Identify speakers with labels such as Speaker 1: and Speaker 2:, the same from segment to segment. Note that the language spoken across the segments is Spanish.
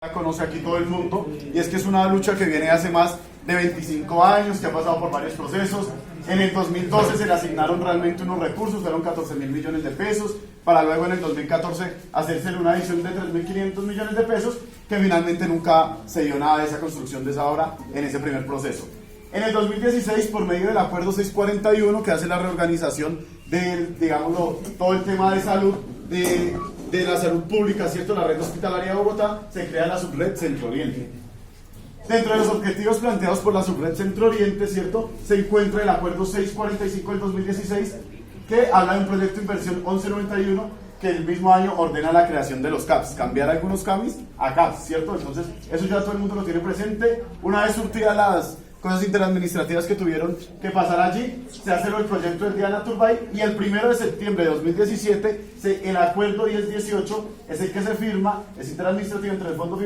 Speaker 1: La conoce aquí todo el mundo, y es que es una lucha que viene hace más de 25 años, que ha pasado por varios procesos. En el 2012 se le asignaron realmente unos recursos, fueron 14.000 millones de pesos, para luego en el 2014 hacerse una adición de 3.500 millones de pesos, que finalmente nunca se dio nada de esa construcción de esa obra en ese primer proceso. En el 2016, por medio del acuerdo 641, que hace la reorganización del, digámoslo, todo el tema de salud, de la salud pública, ¿cierto? La red hospitalaria de Bogotá, se crea la subred Centro Oriente. Dentro de los objetivos planteados por la subred Centro Oriente, ¿cierto?, se encuentra el acuerdo 645 del 2016, que habla de un proyecto de inversión 1191, que el mismo año ordena la creación de los CAPS, cambiar algunos CAMIS a CAPS, ¿cierto? Entonces, eso ya todo el mundo lo tiene presente. Una vez surtidas las cosas interadministrativas que tuvieron que pasar allí, se hace el proyecto del Diana Turbay, y el 1 de septiembre de 2017 el acuerdo 1018 es el que se firma, es interadministrativo entre el Fondo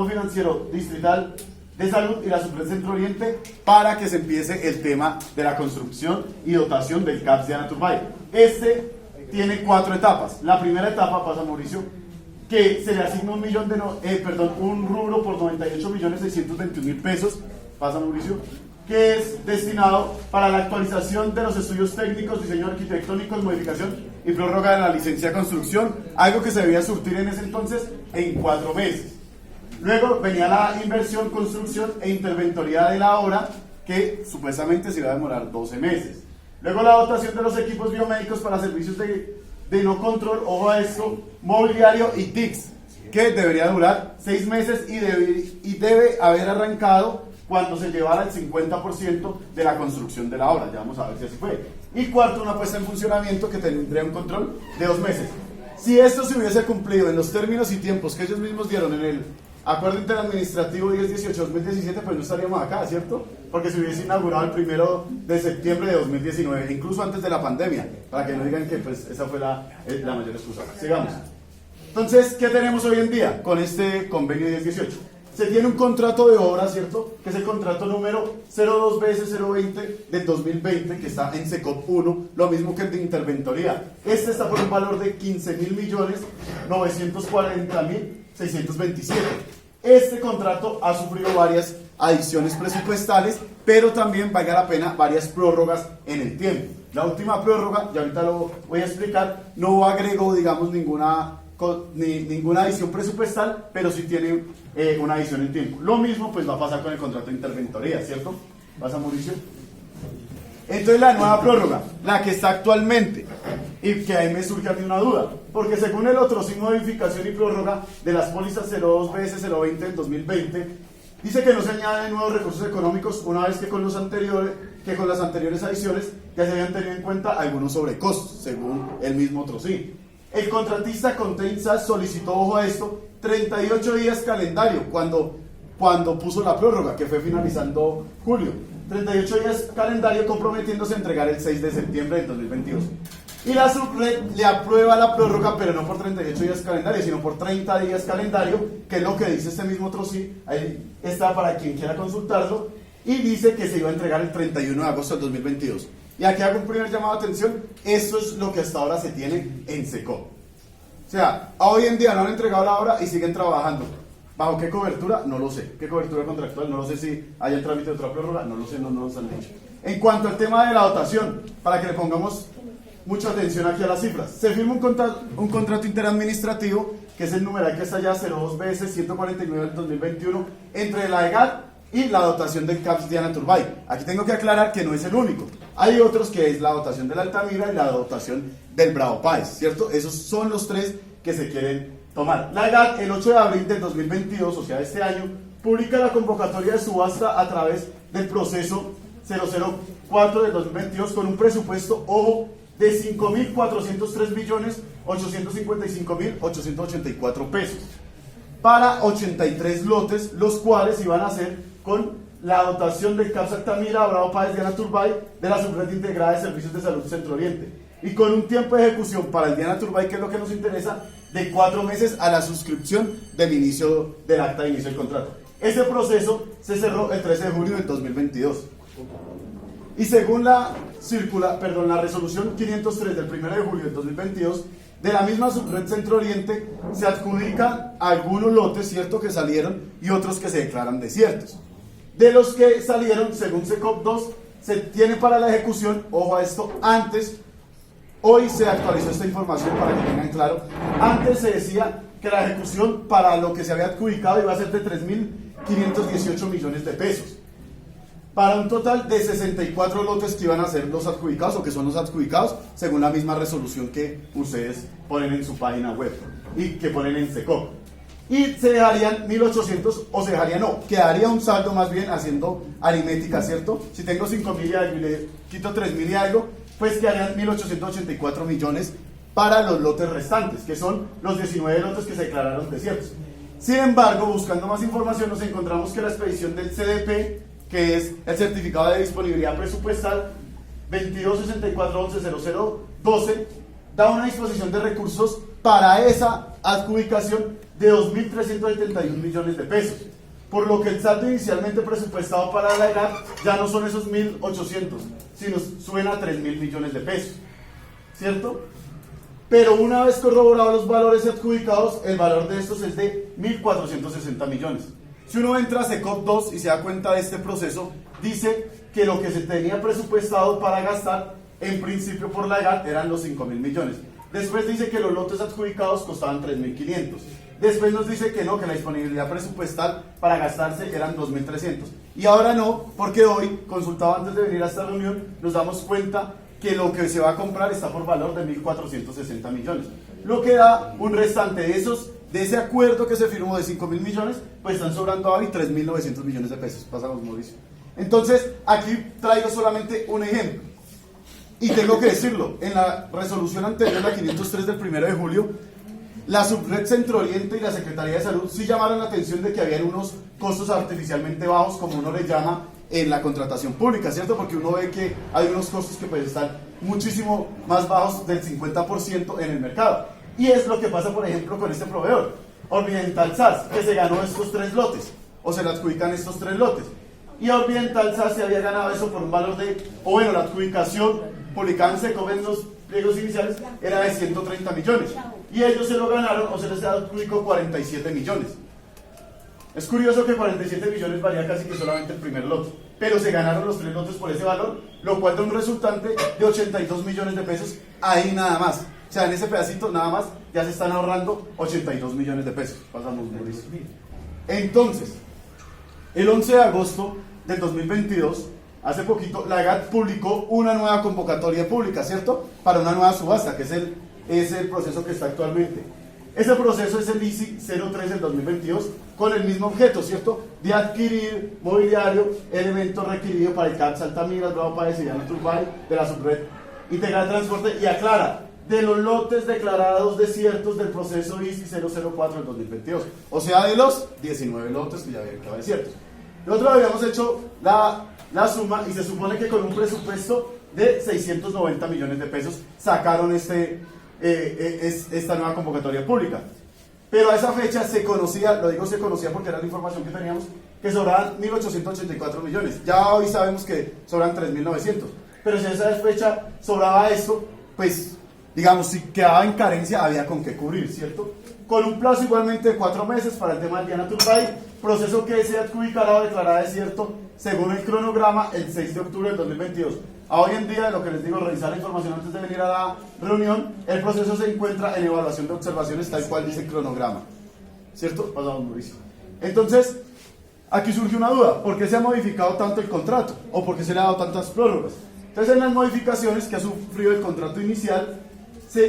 Speaker 1: Financiero Distrital de Salud y la Subred Centro Oriente, para que se empiece el tema de la construcción y dotación del CAPS Diana Turbay. Este tiene 4 etapas. La primera etapa, pasa Mauricio, que se le asigna un rubro por 98.621.000 pesos, pasa Mauricio, que es destinado para la actualización de los estudios técnicos, diseño arquitectónico, modificación y prórroga de la licencia de construcción, algo que se debía surtir en ese entonces en 4 meses. Luego venía la inversión, construcción e interventoría de la obra, que supuestamente se iba a demorar 12 meses. Luego la dotación de los equipos biomédicos para servicios de no control, ojo a esto, mobiliario y TICS, que debería durar 6 meses y debe haber arrancado cuando se llevara el 50% de la construcción de la obra. Ya vamos a ver si así fue. Y cuarto, una puesta en funcionamiento que tendría un control de 2 meses. Si esto se hubiese cumplido en los términos y tiempos que ellos mismos dieron en el Acuerdo Interadministrativo 1018-2017, pues no estaríamos acá, ¿cierto? Porque se hubiese inaugurado el 1 de septiembre de 2019, incluso antes de la pandemia, para que no digan que pues, esa fue la mayor excusa. Sigamos. Entonces, ¿qué tenemos hoy en día con este convenio 1018? Se tiene un contrato de obra, ¿cierto?, que es el contrato número 02BS020 del 2020, que está en SECOP 1, lo mismo que el de interventoría. Este está por un valor de 15.940.627. Este contrato ha sufrido varias adiciones presupuestales, pero también, valga la pena, varias prórrogas en el tiempo. La última prórroga, y ahorita lo voy a explicar, no agregó, digamos, ninguna adición presupuestal, pero sí tiene una adición en tiempo. Lo mismo pues va a pasar con el contrato de interventoría, ¿cierto? ¿Pasa, Mauricio? Entonces la nueva prórroga, la que está actualmente, y que ahí me surge a mí una duda, porque según el otro, sin modificación y prórroga de las pólizas 02BS020 del 2020, dice que no se añaden nuevos recursos económicos, una vez que con las anteriores adiciones ya se habían tenido en cuenta algunos sobrecostos, según el mismo otro sí. El contratista Contensa solicitó, ojo a esto, 38 días calendario cuando puso la prórroga, que fue finalizando julio. 38 días calendario, comprometiéndose a entregar el 6 de septiembre del 2022. Y la subred le aprueba la prórroga, pero no por 38 días calendario, sino por 30 días calendario, que es lo que dice este mismo otro sí, ahí está para quien quiera consultarlo, y dice que se iba a entregar el 31 de agosto del 2022. Y aquí hago un primer llamado de atención, esto es lo que hasta ahora se tiene en SECOP. O sea, hoy en día no han entregado la obra y siguen trabajando. ¿Bajo qué cobertura? No lo sé. ¿Qué cobertura contractual? No lo sé. Si hay el trámite de otra prórroga, no lo sé, no nos han dicho. En cuanto al tema de la dotación, para que le pongamos mucha atención aquí a las cifras, se firma un contrato interadministrativo, que es el numeral que está allá, 02BS149 del 2021, entre la EGAT y la dotación del CAPS Diana Turbay. Aquí tengo que aclarar que no es el único. Hay otros, que es la dotación del Altamira y la dotación del Bravo Páez, ¿cierto? Esos son los 3 que se quieren tomar. La EGAT, el 8 de abril del 2022, o sea, este año, publica la convocatoria de subasta a través del proceso 004 del 2022 con un presupuesto, ojo, de 5.403.855.884 pesos para 83 lotes, los cuales iban a ser con la dotación del CAPS Altamira, Bravo Páez, Diana Turbay, de la Subred Integrada de Servicios de Salud Centro Oriente, y con un tiempo de ejecución para el Diana Turbay, que es lo que nos interesa, de 4 meses a la suscripción del inicio del acta de inicio del contrato. Ese proceso se cerró el 13 de julio del 2022. Y según la resolución 503 del 1 de julio del 2022, De la misma subred Centro Oriente se adjudican algunos lotes, ¿cierto?, que salieron y otros que se declaran desiertos. De los que salieron, según SECOP 2, se tiene para la ejecución, ojo a esto, antes, hoy se actualizó esta información para que tengan claro, antes se decía que la ejecución para lo que se había adjudicado iba a ser de 3.518 millones de pesos, para un total de 64 lotes que iban a ser los adjudicados o que son los adjudicados según la misma resolución que ustedes ponen en su página web y que ponen en SECOP. Y se dejarían 1.800, o se dejaría no, quedaría un saldo más bien haciendo aritmética, ¿cierto? Si tengo 5.000 y algo y le quito 3.000 y algo, pues quedarían 1.884 millones para los lotes restantes, que son los 19 lotes que se declararon desiertos. Sin embargo, buscando más información, nos encontramos que la expedición del CDP, que es el certificado de disponibilidad presupuestal 2264110012, da una disposición de recursos para esa adjudicación de 2.371 millones de pesos, por lo que el saldo inicialmente presupuestado para la EGAT ya no son esos 1.800, sino suben a 3.000 millones de pesos, ¿cierto? Pero una vez corroborados los valores adjudicados, el valor de estos es de 1.460 millones. Si uno entra a SECOP 2 y se da cuenta de este proceso, dice que lo que se tenía presupuestado para gastar, en principio por la EGAT, eran los 5.000 millones. Después dice que los lotes adjudicados costaban 3.500. Después nos dice que no, que la disponibilidad presupuestal para gastarse eran 2.300. Y ahora no, porque hoy, consultado antes de venir a esta reunión, nos damos cuenta que lo que se va a comprar está por valor de 1.460 millones. Lo que da un restante de ese acuerdo que se firmó de 5.000 millones, pues están sobrando hoy 3.900 millones de pesos. Pasamos, Mauricio. Entonces, aquí traigo solamente un ejemplo. Y tengo que decirlo, en la resolución anterior, la 503 del 1 de julio, la Subred Centro Oriente y la Secretaría de Salud sí llamaron la atención de que habían unos costos artificialmente bajos, como uno le llama en la contratación pública, ¿cierto? Porque uno ve que hay unos costos que pues están muchísimo más bajos del 50% en el mercado. Y es lo que pasa, por ejemplo, con este proveedor, Oriental SAS, que se ganó estos 3 lotes, o se le adjudican estos 3 lotes. Y Oriental SAS se había ganado eso por un valor de, o bueno, la adjudicación publicada en SECOP en los pliegos iniciales era de 130 millones. Y ellos se lo ganaron, o se les adjudicó 47 millones. Es curioso que 47 millones valía casi que solamente el primer lote, pero se ganaron los 3 lotes por ese valor, lo cual da un resultante de 82 millones de pesos ahí nada más. O sea, en ese pedacito nada más ya se están ahorrando 82 millones de pesos. Pasamos, Mauricio. Entonces, el 11 de agosto del 2022, hace poquito, la EGAT publicó una nueva convocatoria pública, ¿cierto? Para una nueva subasta, que es el proceso que está actualmente. Ese proceso es el ICI 03 del 2022, con el mismo objeto, ¿cierto? De adquirir mobiliario, elementos requeridos para el CAPS Altamira, Bravo Páez y Llano Turbay, de la Subred Integral de Transporte, y aclara, de los lotes declarados desiertos del proceso ICI 004 del 2022, o sea, de los 19 lotes que ya habían quedado desiertos. Nosotros habíamos hecho la suma y se supone que con un presupuesto de 690 millones de pesos sacaron esta nueva convocatoria pública. Pero a esa fecha se conocía, lo digo se conocía porque era la información que teníamos, que sobraban 1.884 millones. Ya hoy sabemos que sobran 3.900. Pero si a esa fecha sobraba esto, pues digamos, si quedaba en carencia había con qué cubrir, ¿cierto? Con un plazo igualmente de 4 meses para el tema del Diana Turbay, proceso que se adjudicará o declarará desierto según el cronograma el 6 de octubre del 2022. A hoy en día, lo que les digo, revisar la información antes de venir a la reunión, el proceso se encuentra en evaluación de observaciones tal cual dice el cronograma, ¿cierto? Pasamos, Mauricio. Entonces, aquí surge una duda, ¿por qué se ha modificado tanto el contrato? ¿O por qué se le ha dado tantas prórrogas? Entonces, en las modificaciones que ha sufrido el contrato inicial,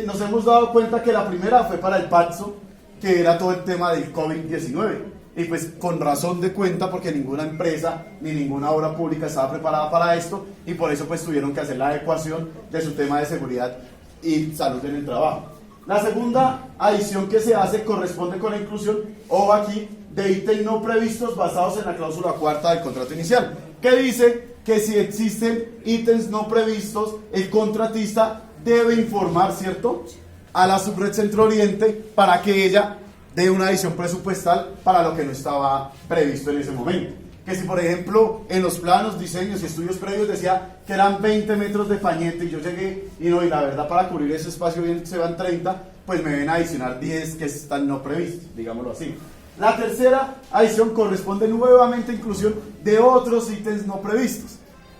Speaker 1: nos hemos dado cuenta que la primera fue para el Paxo, que era todo el tema del COVID-19. Y pues con razón de cuenta, porque ninguna empresa ni ninguna obra pública estaba preparada para esto, y por eso pues tuvieron que hacer la adecuación de su tema de seguridad y salud en el trabajo. La segunda adición que se hace corresponde con la inclusión, o aquí, de ítems no previstos basados en la cláusula 4ª del contrato inicial, que dice que si existen ítems no previstos, el contratista debe informar, ¿cierto?, a la Subred Centro Oriente para que ella dé una adición presupuestal para lo que no estaba previsto en ese momento. Que si, por ejemplo, en los planos, diseños y estudios previos decía que eran 20 metros de pañete y yo llegué y no, y la verdad para cubrir ese espacio bien se van 30, pues me deben adicionar 10 que están no previstos, digámoslo así. La tercera adición corresponde nuevamente a inclusión de otros ítems no previstos.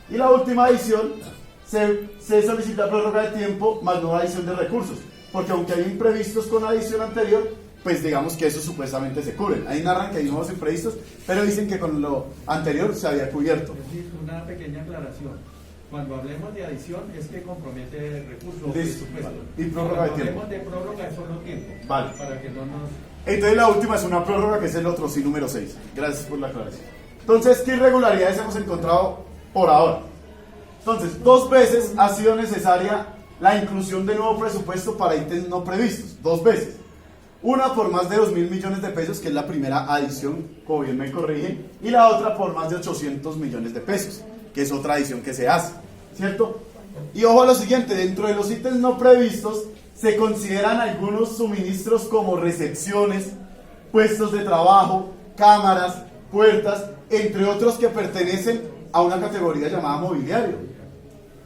Speaker 1: Y la última adición se solicita prórroga de tiempo más nueva adición de recursos, porque aunque hay imprevistos con la adición anterior, pues digamos que eso supuestamente se cubre. Ahí narran que hay nuevos imprevistos, pero dicen que con lo anterior se había cubierto.
Speaker 2: Es decir, una pequeña aclaración. Cuando hablemos de adición es que compromete recursos.
Speaker 1: Listo, vale. Y prórroga
Speaker 2: Cuando
Speaker 1: de tiempo.
Speaker 2: hablemos de prórroga es solo tiempo.
Speaker 1: Vale.
Speaker 2: Para que no nos...
Speaker 1: Entonces la última es una prórroga, que es el otro sí número 6. Gracias por la aclaración. Entonces, ¿qué irregularidades hemos encontrado por ahora? Entonces, 2 veces ha sido necesaria la inclusión de nuevo presupuesto para ítems no previstos. 2 veces. Una por más de 2.000 millones de pesos, que es la primera adición, como bien me corrigen, y la otra por más de 800 millones de pesos, que es otra adición que se hace, ¿cierto? Y ojo a lo siguiente, dentro de los ítems no previstos se consideran algunos suministros como recepciones, puestos de trabajo, cámaras, puertas, entre otros que pertenecen a una categoría llamada mobiliario.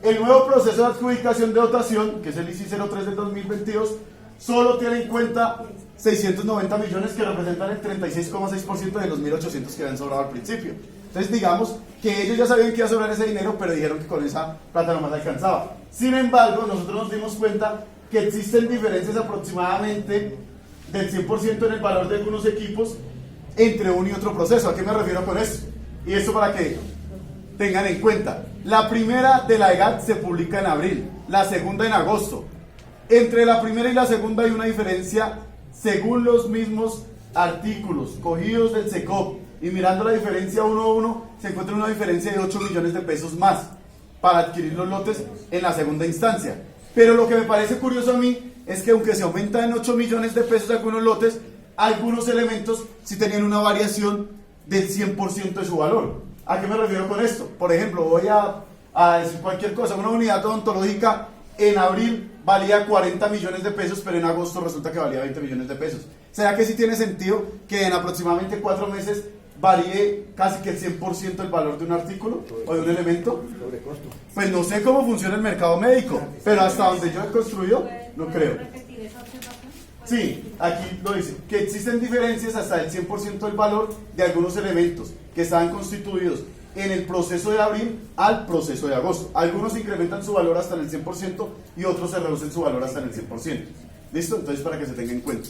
Speaker 1: El nuevo proceso de adjudicación de dotación, que es el ICI 03 del 2022, solo tiene en cuenta 690 millones que representan el 36,6% de los 1.800 que habían sobrado al principio. Entonces digamos que ellos ya sabían que iba a sobrar ese dinero, pero dijeron que con esa plata nomás alcanzaba. Sin embargo, nosotros nos dimos cuenta que existen diferencias aproximadamente del 100% en el valor de algunos equipos entre uno y otro proceso. ¿A qué me refiero con esto? Y esto para que tengan en cuenta. La primera de la EGAT se publica en abril, la segunda en agosto. Entre la primera y la segunda hay una diferencia según los mismos artículos cogidos del SECOP, y mirando la diferencia uno a uno se encuentra una diferencia de 8 millones de pesos más para adquirir los lotes en la segunda instancia. Pero lo que me parece curioso a mí es que aunque se aumenta en 8 millones de pesos algunos lotes, algunos elementos sí tenían una variación del 100% de su valor. ¿A qué me refiero con esto? Por ejemplo, voy a decir cualquier cosa. Una unidad odontológica en abril valía 40 millones de pesos, pero en agosto resulta que valía 20 millones de pesos. ¿Será que sí tiene sentido que en aproximadamente 4 meses varíe casi que el 100% el valor de un artículo o de un elemento? Pues no sé cómo funciona el mercado médico, pero hasta donde yo he construido, no creo. Sí, aquí lo dice, que existen diferencias hasta el 100% del valor de algunos elementos que estaban constituidos en el proceso de abril al proceso de agosto. Algunos incrementan su valor hasta en el 100% y otros se reducen su valor hasta en el 100%. ¿Listo? Entonces, para que se tenga en cuenta.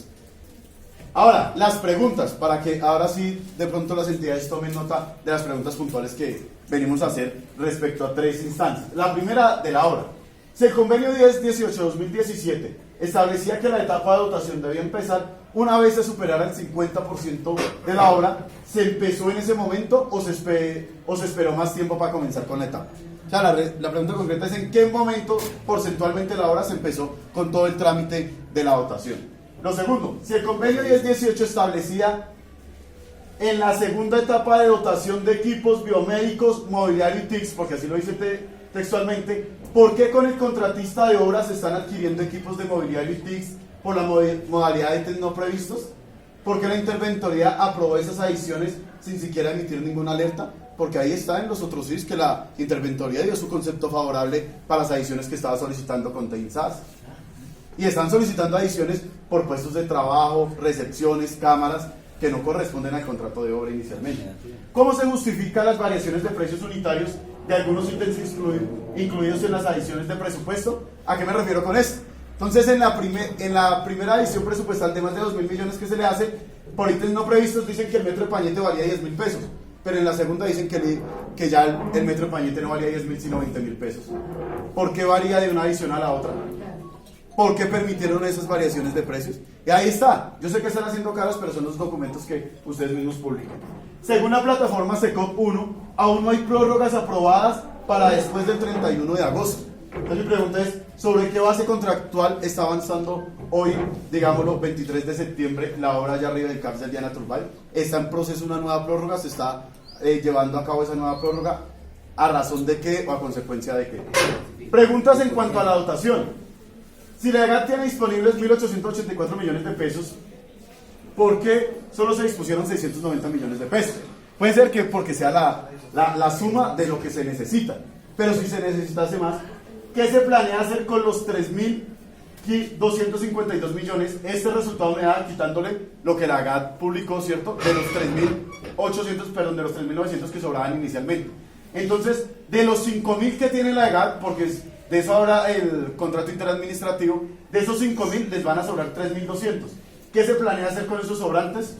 Speaker 1: Ahora, las preguntas, para que ahora sí de pronto las entidades tomen nota de las preguntas puntuales que venimos a hacer respecto a 3 instancias. La primera de la obra. Si el convenio 1018-2017 establecía que la etapa de dotación debía empezar una vez se superara el 50% de la obra, ¿se empezó en ese momento o se esperó más tiempo para comenzar con la etapa? O sea, la pregunta concreta es en qué momento porcentualmente la obra se empezó con todo el trámite de la dotación. Lo segundo, si el convenio 1018 establecía en la segunda etapa de dotación de equipos biomédicos, mobiliario y TICs, porque así lo dice textualmente, ¿por qué con el contratista de obras se están adquiriendo equipos de mobiliario y TICs por la modalidad de ítems no previstos? ¿Por qué la interventoría aprobó esas adiciones sin siquiera emitir ninguna alerta? Porque ahí está en los otros CIS que la interventoría dio su concepto favorable para las adiciones que estaba solicitando con TEINSAS. Y están solicitando adiciones por puestos de trabajo, recepciones, cámaras, que no corresponden al contrato de obra inicialmente. ¿Cómo se justifican las variaciones de precios unitarios de algunos ítems incluidos en las adiciones de presupuesto? ¿A qué me refiero con esto? Entonces, en la primera adición presupuestal de más de 2.000 millones que se le hace, por ítems no previstos dicen que el metro de pañete valía 10.000 pesos, pero en la segunda dicen que ya el metro de pañete no valía 10.000 sino 20.000 pesos. ¿Por qué varía de una adición a la otra? ¿Por qué permitieron esas variaciones de precios? Y ahí está. Yo sé que están haciendo caras, pero son los documentos que ustedes mismos publican. Según la plataforma SECOP 1, aún no hay prórrogas aprobadas para después del 31 de agosto. Entonces mi pregunta es, ¿sobre qué base contractual está avanzando hoy, digámoslo, 23 de septiembre, la obra allá arriba del CAPS del Diana Turbay? ¿Está en proceso una nueva prórroga? ¿Se está llevando a cabo esa nueva prórroga? ¿A razón de qué o a consecuencia de qué? Preguntas en cuanto a la dotación. Si la EGAT tiene disponibles 1.884 millones de pesos, ¿por qué solo se dispusieron 690 millones de pesos? Puede ser que porque sea la suma de lo que se necesita, pero si se necesitase más, ¿qué se planea hacer con los 3.000 252 millones. Este resultado me da, quitándole lo que la GAT publicó, ¿cierto? De los 3.800, perdón, de los 3.900 que sobraban inicialmente. Entonces, de los 5.000 que tiene la GAT, porque de eso ahora el contrato interadministrativo, de esos 5.000 les van a sobrar 3.200. ¿Qué se planea hacer con esos sobrantes?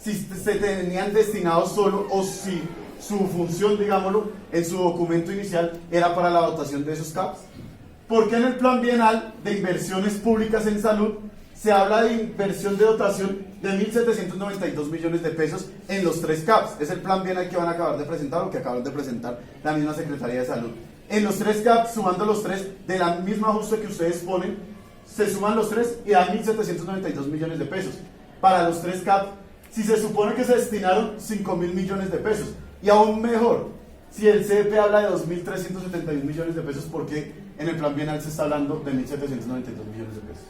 Speaker 1: Si se tenían destinados solo o si su función, digámoslo, en su documento inicial era para la dotación de esos CAPs. Porque en el plan bienal de inversiones públicas en salud se habla de inversión de dotación de 1.792 millones de pesos en los 3 CAPs. Es el plan bienal que van a acabar de presentar o que acaban de presentar la misma Secretaría de Salud. En los 3 CAPs, sumando los 3 de la misma ajuste que ustedes ponen, se suman los 3 y dan 1.792 millones de pesos. Para los 3 CAPs, si se supone que se destinaron 5.000 millones de pesos, y aún mejor, si el CEP habla de 2.371 millones de pesos, ¿por qué en el plan bienal se está hablando de 1.792 millones de pesos?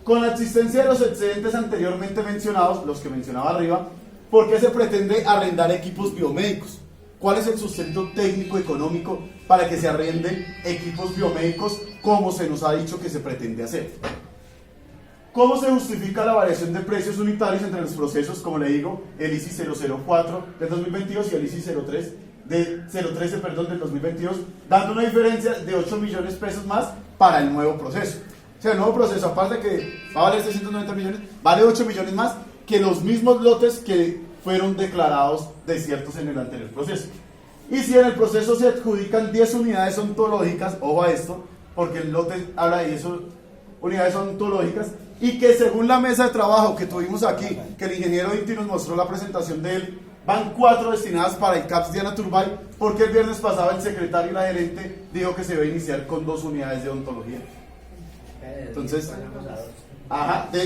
Speaker 1: Con la existencia de los excedentes anteriormente mencionados, los que mencionaba arriba, ¿por qué se pretende arrendar equipos biomédicos? ¿Cuál es el sustento técnico económico para que se arrenden equipos biomédicos como se nos ha dicho que se pretende hacer? ¿Cómo se justifica la variación de precios unitarios entre los procesos, como le digo, el ICI 004 del 2022 y el ICI 013 del 2022, dando una diferencia de 8 millones de pesos más para el nuevo proceso? O sea, el nuevo proceso, aparte de que va a valer 690 millones, vale 8 millones más que los mismos lotes que fueron declarados desiertos en el anterior proceso. Y si en el proceso se adjudican 10 unidades ontológicas, ojo a esto, porque el lote habla de eso, unidades ontológicas, y que según la mesa de trabajo que tuvimos aquí, que el ingeniero Inti nos mostró la presentación de él, van 4 destinadas para el CAPS Diana Turbay, porque el viernes pasado el secretario y la gerente dijo que se iba a iniciar con 2 unidades de odontología. Entonces,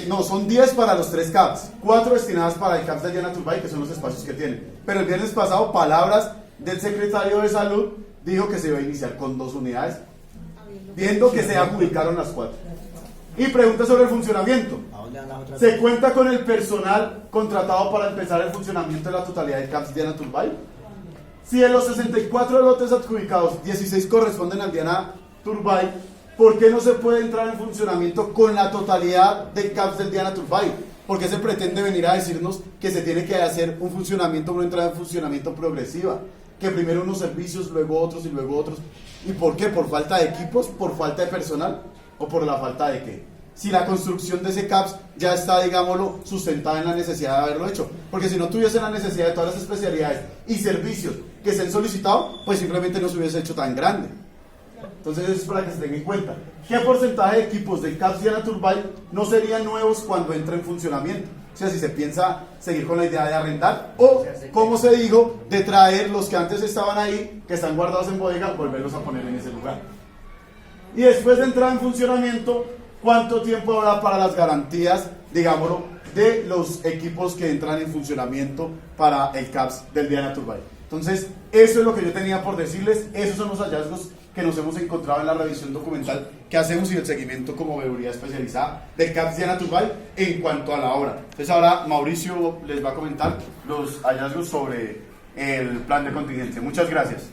Speaker 1: no, son 10 para los 3 CAPS, 4 destinadas para el CAPS de Diana Turbay, que son los espacios que tienen. Pero el viernes pasado, palabras del secretario de Salud, dijo que se iba a iniciar con 2 unidades, viendo que se adjudicaron las 4. Y pregunta sobre el funcionamiento. ¿Se cuenta con el personal contratado para empezar el funcionamiento de la totalidad del CAPS Diana Turbay? Si de los 64 lotes adjudicados, 16 corresponden al Diana Turbay, ¿por qué no se puede entrar en funcionamiento con la totalidad del CAPS del Diana Turbay? ¿Por qué se pretende venir a decirnos que se tiene que hacer un funcionamiento, una entrada en funcionamiento progresiva? Que primero unos servicios, luego otros y luego otros. ¿Y por qué? ¿Por falta de equipos? ¿Por falta de personal? ¿O por la falta de qué? Si la construcción de ese CAPS ya está, digámoslo, sustentada en la necesidad de haberlo hecho. Porque si no tuviese la necesidad de todas las especialidades y servicios que se han solicitado, pues simplemente no se hubiese hecho tan grande. Entonces eso es para que se tenga en cuenta. ¿Qué porcentaje de equipos del CAPS Diana Turbay no serían nuevos cuando entre en funcionamiento? O sea, si se piensa seguir con la idea de arrendar o, como se dijo, de traer los que antes estaban ahí, que están guardados en bodega, volverlos a poner en ese lugar. Y después de entrar en funcionamiento, ¿cuánto tiempo habrá para las garantías, digámoslo, de los equipos que entran en funcionamiento para el CAPS del Diana Turbay? Entonces, eso es lo que yo tenía por decirles. Esos son los hallazgos que nos hemos encontrado en la revisión documental que hacemos y el seguimiento como veeduría especializada del CAPS Diana Turbay en cuanto a la obra. Entonces ahora Mauricio les va a comentar los hallazgos sobre el plan de contingencia. Muchas gracias.